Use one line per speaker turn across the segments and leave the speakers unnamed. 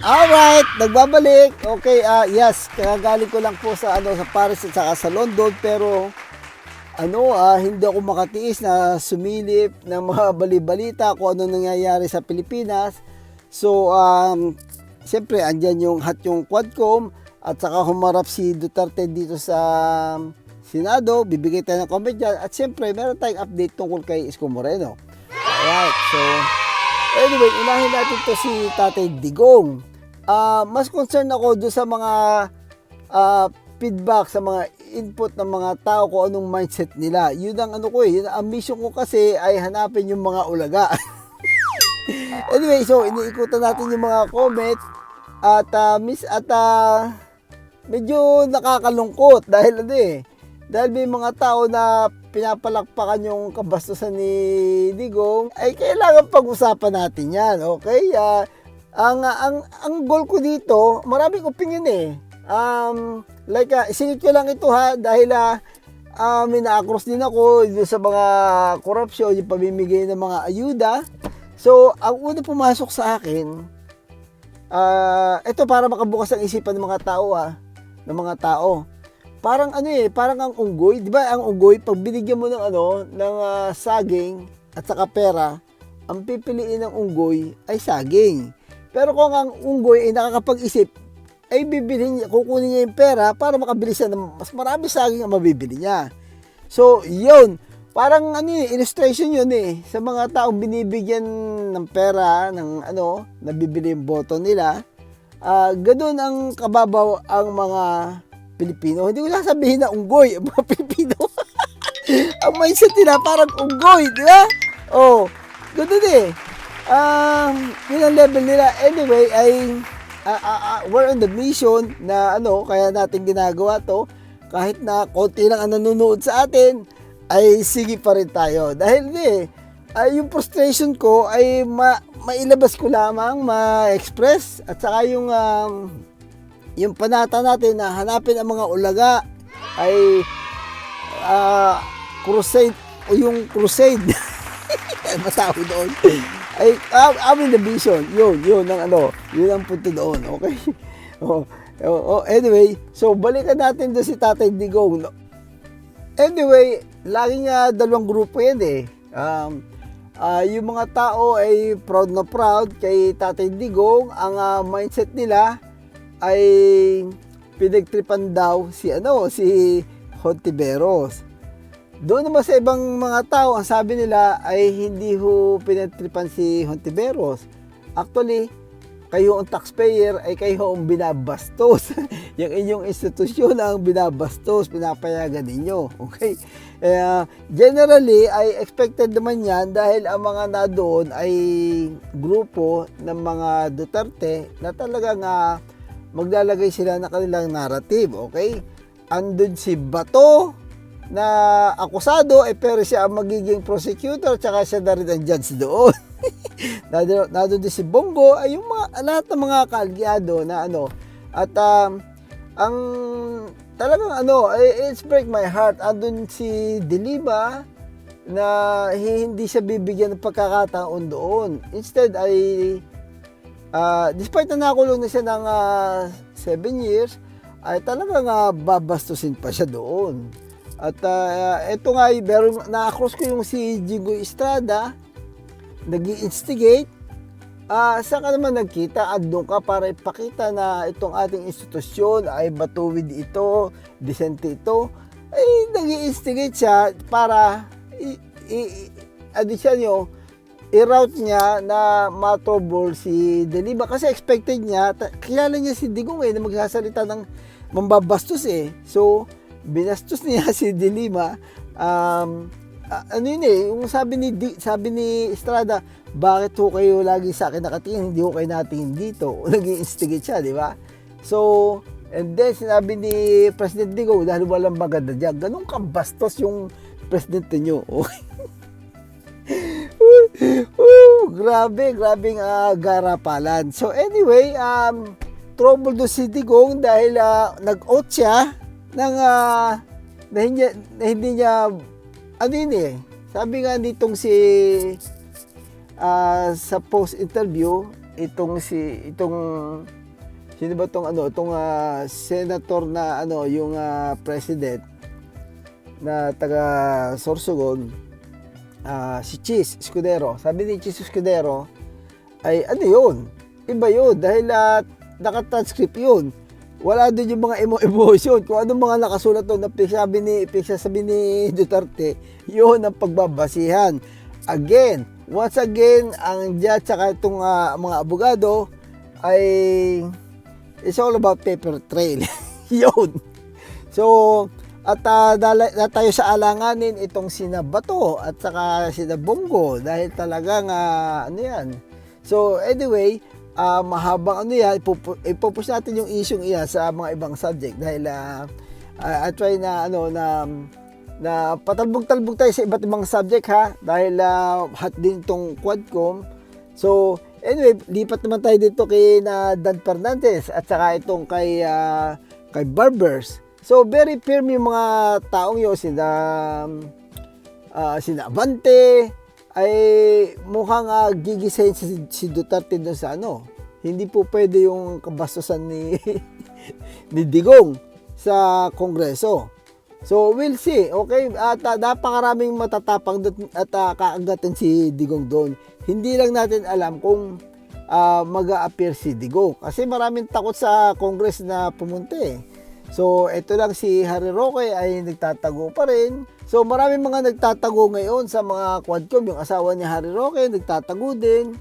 Alright, nagbabalik. Okay, yes, kagaling ko lang po sa sa Paris at saka sa London, pero hindi ako makatiis na sumilip ng mga bali-balita kung ano nangyayari sa Pilipinas. So, siyempre, andyan yung yung Quadcom at saka humarap si Duterte dito sa Senado. Bibigay tayo ng comment dyan. At siyempre, meron tayong update tungkol kay Isko Moreno. Alright, so, anyway, unahin natin to si Tatay Digong. Mas concerned ako doon sa mga feedback, sa mga input ng mga tao kung anong mindset nila. Yun ang yun ang mission ko kasi ay hanapin yung mga ulaga. Anyway, so iniikutan natin yung mga comment at medyo nakakalungkot dahil dahil may mga tao na pinapalakpakan yung kabastusan ni Digong, ay kailangan pag-usapan natin yan, okay? Ang goal ko dito, maraming opinion isingit ko lang ito dahil may na-cross din ako sa mga corruption, yung pamimigay ng mga ayuda. So, ang una pumasok sa akin, ito para makabukas ang isipan ng mga tao, Parang parang ang unggoy, 'di ba? Ang unggoy pag binigyan mo ng saging at saka pera, ang pipiliin ng unggoy ay saging. Pero kung ang unggoy ay nakakapag-isip, ay kukunin niya yung pera para makabili siya ng mas marami saging ang mabibili niya. So, yun. Parang illustration yun sa mga taong binibigyan ng pera, nabibili yung boto nila. Ganun ang kababaw ang mga Pilipino. Hindi ko sasabihin na unggoy, ang mga Pilipino. Ang mindset nila parang unggoy, di ba? Oh, ganun yun ang level nila. Anyway, we're on the mission na kaya natin ginagawa to. Kahit na konti lang ang nanonood sa atin, ay sige pa rin tayo. Dahil yung frustration ko ay mailabas ko lamang, ma-express. At saka yung panata natin na hanapin ang mga ulaga ay crusade, o yung crusade. Masabi doon. Ay, amin the vision. Yun ang punto doon, okay? Anyway, so balikan natin doon si Tatay Digong. Anyway, laging dalawang grupo yan yung mga tao ay proud na proud kay Tatay Digong. Ang mindset nila ay pinagtripan daw si Hontiveros. Doon naman sa ibang mga tao, ang sabi nila ay hindi pinagtripan si Hontiveros. Actually, kayo ang taxpayer ay kayo ang binabastos. Yung inyong institusyon ang binabastos, pinapayagan ninyo. Okay? Generally, ay expected naman yan dahil ang mga nadoon ay grupo ng mga Duterte na talagang maglalagay sila ng kanilang narrative. Okay? Andun si Bato na akusado, pero siya ang magiging prosecutor, tsaka siya na rin ang judge doon. Nandun din si Bongo, ay yung lahat ng mga kaalyado na at ang talagang it's break my heart. Andun si Diliba na hindi siya bibigyan ng pagkakataon doon. Instead ay despite na nakulong na siya ng 7 years, ay talagang babastusin pa siya doon. At ito nga, na-cross ko yung si Jigo Estrada, nag-i-instigate. Saan ka naman nagkita? Doon ka para ipakita na itong ating institusyon ay batuwid ito, disente ito. Ay nag-i-instigate siya para i-route niya na matrouble si Diliba. Kasi expected niya, kilala niya si Digong na magsasalita ng mambabastos So, binastos niya si Dilima. Yung sabi ni Estrada, bakit ho kayo lagi sa akin nakatingin, hindi ho kayo natingin dito? Nag-i-instigate siya, di ba? So, and then sinabi ni President Digong, dahil walang maganda dyan, ganun kabastos yung presidente nyo. Okay? Grabing garapalan. So anyway, trouble do si Digong dahil nag-oath siya na hindi niya sabi nga nitong sa post interview itong sino ba tong senator na yung president na taga Sorsogon, si Chis Escudero. Sabi ni Chis Escudero ay yun, iba yun dahil naka-transcript yun. Wala doon yung mga emotion. Kung anong mga nakasulat doon na pinagsasabi ni Duterte, yun ang pagbabasihan. Once again, ang judge at itong mga abogado ay it's all about paper trail. Yun. So, at tayo sa alanganin itong sina Bato at saka sina Bongo dahil talagang yan. So, anyway, mahabang yan, ipupush natin yung issue iyan sa mga ibang subject dahil I try na patalbog-talbog tayo sa iba't ibang subject dahil hot din tong Quadcom. So anyway, lipat naman tayo dito kay Dan Fernandez at saka itong kay Barbers. So very firm yung mga taong yun, sina Abante, ay mukhang gigisahin si Duterte doon sa Hindi po pwede yung kabastusan ni Digong sa Kongreso. So we'll see, okay? At napakaraming matatapang at kaagatin si Digong doon. Hindi lang natin alam kung mag-a-appear si Digong kasi maraming takot sa Congress na pumunta eh. So ito lang si Harry Roque ay nagtatago pa rin. So maraming mga nagtatago ngayon sa mga Quadcom. Yung asawa ni Harry Roque nagtatago din.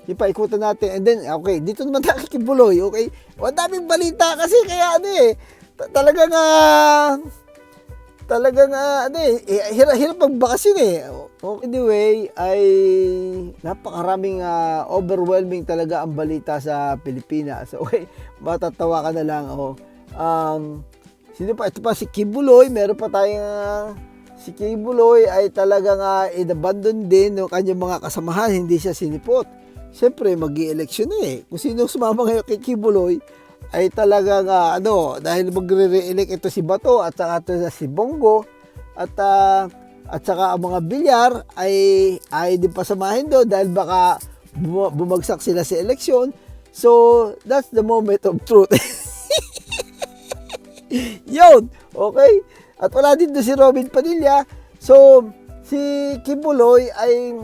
Ipaikutan natin. And then, okay, dito naman tayo kay Kibuloy, okay? Ang daming balita kasi kaya hirap magbakasyon eh. Anyway, ay napakaraming overwhelming talaga ang balita sa Pilipinas. Okay, matatawa ka na lang. Sino pa? Ito pa si Kibuloy. Meron pa tayong si Kibuloy ay talagang inabandon din ng kanyang mga kasamahan. Hindi siya sinipot. Siyempre, mag-i-election eh. Kung sino sumama ngayon kay Kibuloy, ay talagang dahil magre-re-elect ito si Bato at saka ito si Bongo at saka ang mga bilyar ay din pasamahin doon dahil baka bumagsak sila sa eleksyon. So, that's the moment of truth. Yun, okay? At wala din doon si Robin Padilla. So, si Kibuloy ay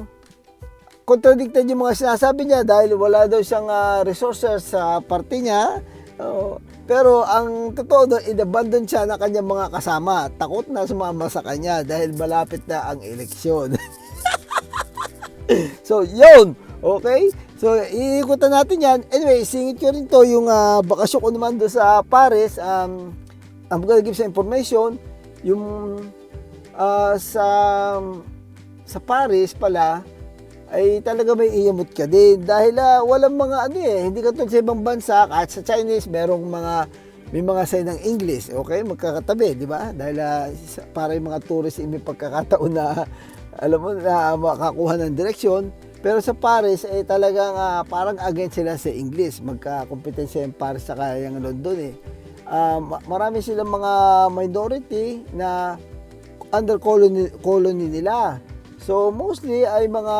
contradicted yung mga sinasabi niya dahil wala daw siyang resources sa party niya. Pero ang totoo doon, inabandon siya na kanyang mga kasama. Takot na sumama sa kanya dahil malapit na ang eleksyon. So, yun. Okay? So, iikutan natin yan. Anyway, singit ko rin to yung bakasyon ko naman doon sa Paris. I'm gonna give some information. Yung sa Paris pala, ay talaga may iyamot ka din dahil walang mga hindi katulad sa ibang bansa. Kahit sa Chinese may mga sign ng English, okay, magkakatabi, di ba? Dahil para yung mga tourist may pagkakataon na alam mo na makakuha ng direksyon. Pero sa Paris ay talagang parang against sila sa English. Magkakompetensya yung Paris sa yung London eh. Marami silang mga minority na under colony nila. So mostly ay mga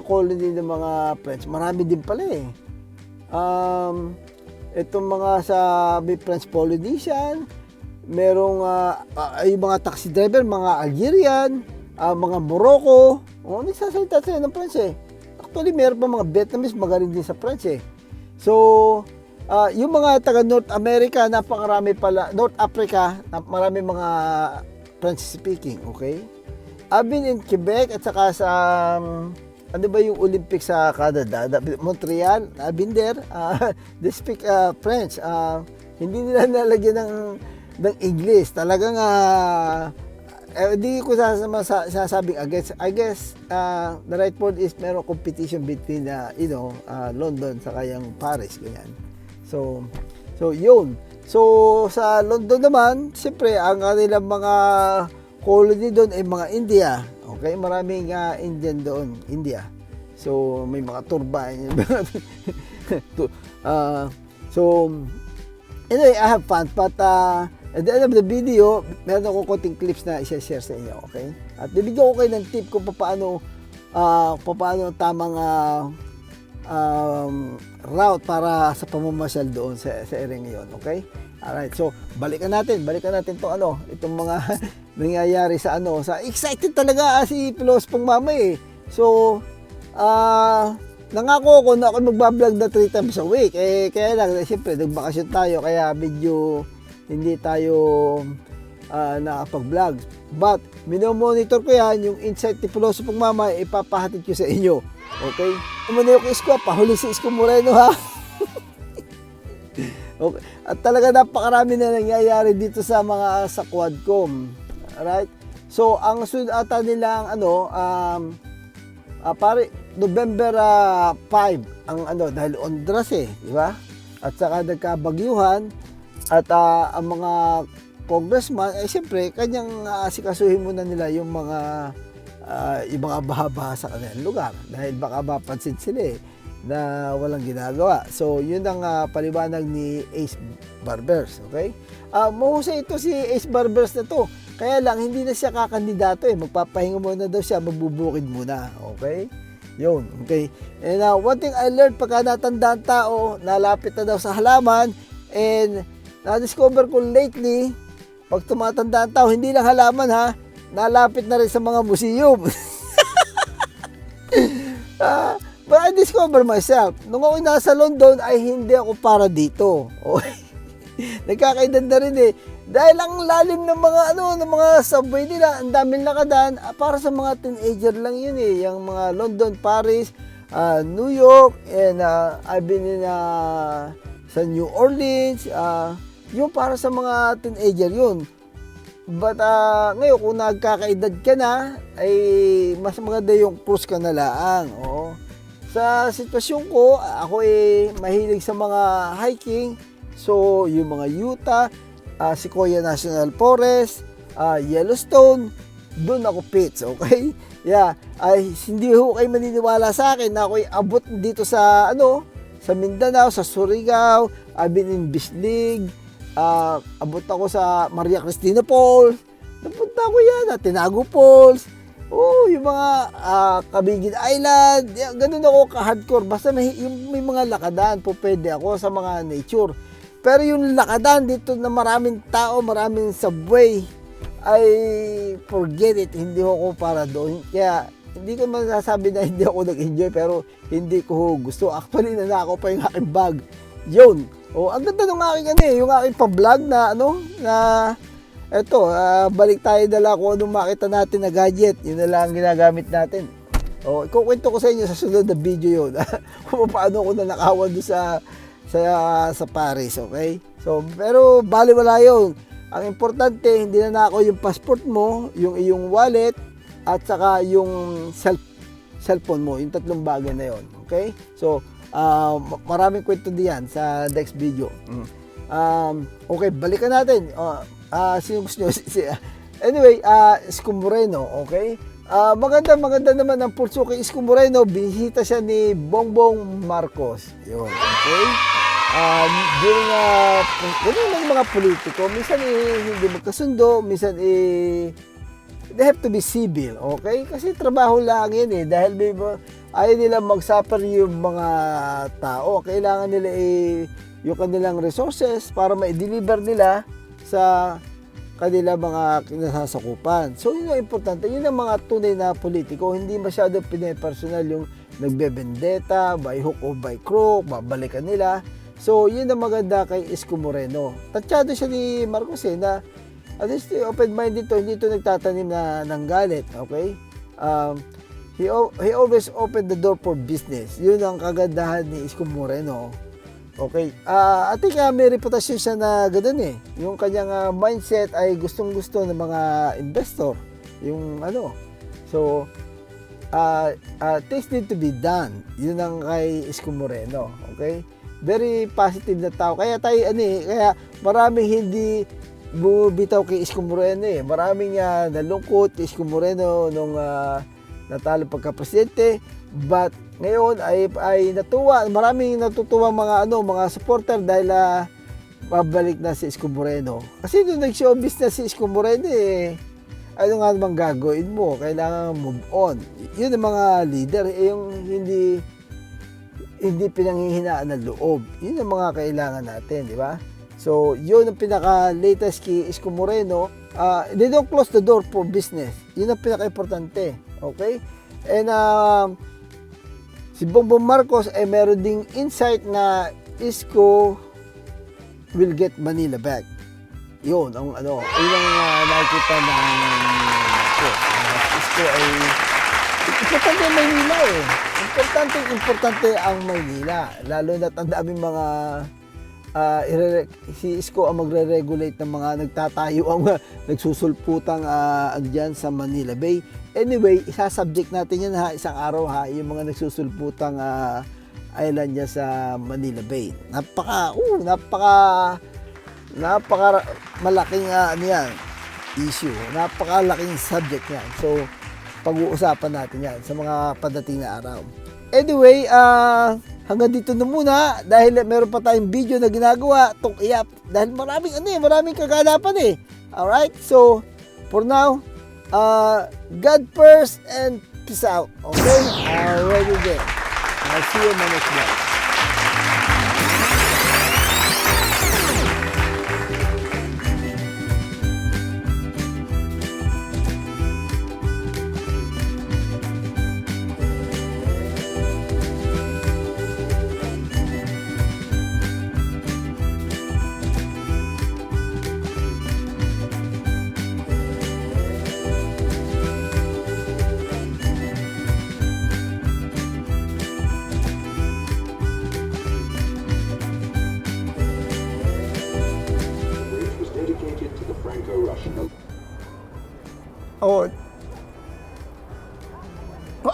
colony ng mga French. Marami din pala eh. Itong mga may French Polynesian, merong ay mga taxi driver, mga Algerian, mga Morocco. Nagsasalita sila ng French eh. Actually, meron pa mga Vietnamese magaling din sa French eh. So, yung mga taga North America, napakarami pala. North Africa, marami mga French speaking, okay? I've been in Quebec at saka sa ano ba yung Olympics sa Canada, Montreal. I've been there. They speak French. Hindi nila nalagyan ng English. Talagang hindi ko sasabing against. I guess the right word is merong competition between London sa kayang Paris ganyan. So yun. So sa London naman, siyempre ang kanilang mga colony doon ay mga India. Okay, maraming Indian doon, India. So may mga turbine. So anyway, I have fun, but at the end of the video, meron ako konting clips na i-share sa inyo, okay? At bibigyan ko kayo ng tip kung paano paano ang tamang route para sa pamamasyal doon sa area ngayon, okay? Alright, so balikan natin itong mga nangyayari sa sa excited talaga si Pilospong Mama eh. So, nangako ako na ako magbablog na 3 times a week. Kaya lang, siyempre, nagbakasyon tayo, kaya medyo hindi tayo nakapag-vlog. But, minomonitor ko yan, yung insight ni Pilospong Mama, ipapahatid ko sa inyo. Okay? Umano yung Isko, pahuli si Isko Moreno ha. Okay. At talaga napakarami na nangyayari dito sa Quadcom. Alright? So, ang sunod ata nilang pare, November 5 ang dahil Ondras di ba? At saka nagkabagyuhan at ang mga congressman siyempre kanyang asikasuhin muna nila yung mga baha-baha sa kanilang lugar dahil baka mapansin sila na walang ginagawa. So, yun ang paliwanag ni Ace Barbers, okay? Mahusay ito si Ace Barbers na to. Kaya lang, hindi na siya kakandidato Magpapahinga muna daw siya, magbubukid muna, okay? Yun, okay? And one thing I learned, pagka natandaan tao, nalapit na daw sa halaman, and na-discover ko lately, pag tumatandaan tao, hindi lang halaman ha, nalapit na rin sa mga museum. But I discover myself, nung ako nasa London, ay hindi ako para dito. Okay? Nagkakaedad na rin Dahil ang lalim ng mga ng mga subway nila, ang daming lakadan, para sa mga teenager lang yun yung mga London, Paris, New York, and I've been in sa New Orleans, yung para sa mga teenager yun. But ngayon kung nagkakaedad ka na, ay mas maganda yung cruise ka na lang. Oo. Sa sitwasyon ko, ako mahilig sa mga hiking. So, yung mga Utah, Sequoia National Forest, Yellowstone, doon ako fits, okay? Yeah, hindi ho kayo maniniwala sa akin na ako'y abot dito sa sa Mindanao, sa Surigao, I've been in Bislig, abot ako sa Maria Cristina Falls, napunta ko yan, Tinago Falls, yung mga Cabigin Island, ganun ako ka-hardcore, basta may mga lakadan po pwede ako sa mga nature. Pero yung lakadan dito na maraming tao, maraming subway, ay forget it, hindi ako para doon. Kaya hindi ko masasabi na hindi ako nag-enjoy, pero hindi ko gusto. Actually, nanakaw pa yung aking bag. Yun. Ang ganda ng aking yung aking pa-vlog na eto, balik tayo dala ko anong makita natin na gadget. Yun na lang ginagamit natin. Ikukwento ko sa inyo sa sunod na video yun. Kung paano ko nanakawan doon sa Paris, okay? So, pero baliwala yun. Ang importante, hindi na nakaw yung passport mo, yung iyong wallet, at saka yung cellphone mo, yung tatlong bagay na yun, okay? So, maraming kwento diyan sa next video. Okay, balikan natin. Sino gusto nyo? Anyway, Isko Moreno, okay? Maganda naman ang pulso kay Isko Moreno. Bisita siya ni Bongbong Marcos. Yun, okay? During ganun lang mga politiko, minsan hindi magkasundo, minsan they have to be civil, okay? Kasi trabaho lang yun dahil ayaw nila mag-suffer yung mga tao. Kailangan nila yung kanilang resources para ma-deliver nila sa kanila mga kinasasakupan. So, yun ang importante. Yun ang mga tunay na politiko. Hindi masyado pinipersonal yung nagbebendeta, by hook or by crook, babalikan nila. So, yun ang maganda kay Isko Moreno. Tatyado siya ni Marcos na at least open-minded to, hindi to nagtatanim ng galit, okay? He always opened the door for business. Yun ang kagandahan ni Isko Moreno. Okay. I think may reputasyon siya na ganoon Yung kanyang mindset ay gustong-gusto ng mga investor. Yung So, things need to be done. Yun ang kay Isko Moreno. Okay? Very positive na tao. Kaya tayo, kaya maraming hindi bumibitaw kay Isko Moreno Maraming nalungkot kay Isko Moreno nung natalo pagka-presidente. But ngayon ay natuwa, maraming natutuwa mga supporter dahil babalik na si Isko Moreno. Kasi nung nag-showbiz na si Isko Moreno ano nga naman gagawin mo? Kailangan move on. Yun ang mga leader, yung hindi pinanghihinaan ng loob. Yun ang mga kailangan natin, di ba? So, yun ang pinaka-latest kay Isko Moreno. They don't close the door for business. Yun ang pinaka-importante. Okay? And si Bongbong Marcos ay meron ding insight na Isko will get Manila back. Yun ang yun ang nakikita ng Isko ay importante ang Maynila eh. Importante ang Maynila. Lalo na ang daming mga si Isko ang magre-regulate ng mga nagtatayo ang nagsusulputang andyan sa Manila Bay. Anyway, isasubject natin yan isang araw yung mga nagsusulputang island niya sa Manila Bay. Napaka malaking issue. Napakalaking subject yan. So, pag-uusapan natin yan sa mga padating na araw. Anyway, hanggang dito na muna dahil meron pa tayong video na ginagawa tong iap dahil maraming kaganapan eh. Alright? So, for now, God first and peace out. Okay? Alright again. I'll see you in my next vlog.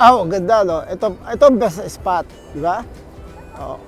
Oh, ganda no. Ito best spot, di ba? Oh.